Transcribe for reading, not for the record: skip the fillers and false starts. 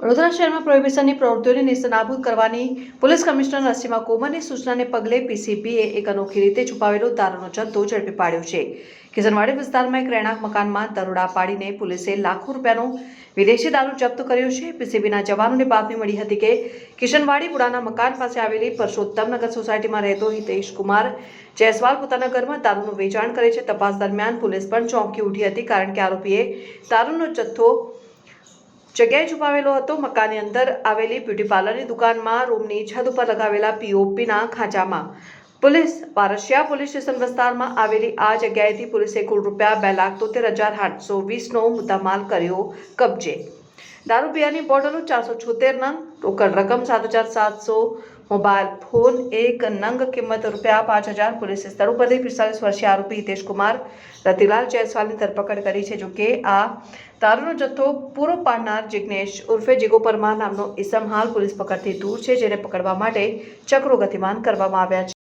વડોદરા શહેરમાં પ્રોહિબિશનની પ્રવૃત્તિઓને નેસ્તનાબૂદ કરવાની પોલીસ કમિશનર અસીમા કોમરની સૂચનાને પગલે પીસીબીએ એક અનોખી રીતે છુપાવેલો દારૂનો જથ્થો ઝડપી પાડ્યો છે। કિશનવાડી વિસ્તારમાં એક રહેણાંક મકાનમાં દરોડા પાડીને પોલીસે લાખો રૂપિયાનો વિદેશી દારૂ જપ્ત કર્યો છે। પીસીબીના જવાનોને બાતમી મળી હતી કે કિશનવાડી પુરાના મકાન પાસે આવેલી પરસોત્તમનગર સોસાયટીમાં રહેતો હિતેશ કુમાર જયસ્વાલ પોતાના ઘરમાં દારૂનું વેચાણ કરે છે। તપાસ દરમિયાન પોલીસ પણ ચોંકી ઉઠી હતી, કારણ કે આરોપીએ દારૂનો જથ્થો જગ્યાએ છુપાવેલો હતો। મકાનની અંદર આવેલી બ્યુટી પાર્લરની દુકાનમાં રૂમની છત ઉપર લગાવેલા પીઓપીના ખાંચામાં પોલીસ વારસિયા પોલીસ સ્ટેશન વિસ્તારમાં આવેલી આ જગ્યાએથી પોલીસે કુલ રૂપિયા 2,73,820નો મુદ્દામાલ કર્યો કબજે। દારૂ પીવાની બોટલો 476 નંગ, રોકડ રકમ 7,700, મોબાઈલ ફોન 1 નંગ, કિંમત રૂપિયા 5,000। પોલીસે સ્થળ ઉપરથી 45 વર્ષીય આરોપી હિતેશ કુમાર રતિલાલ જયસ્વાલની ધરપકડ કરી છે। જો કે આ દારૂનો જથ્થો પૂરો પાડનાર જિગ્નેશ ઉર્ફે જીગો પરમાર નામનો ઇસમ હાલ પોલીસ પકડથી દૂર છે, જેને પકડવા માટે ચક્રો ગતિમાન કરવામાં આવ્યા છે।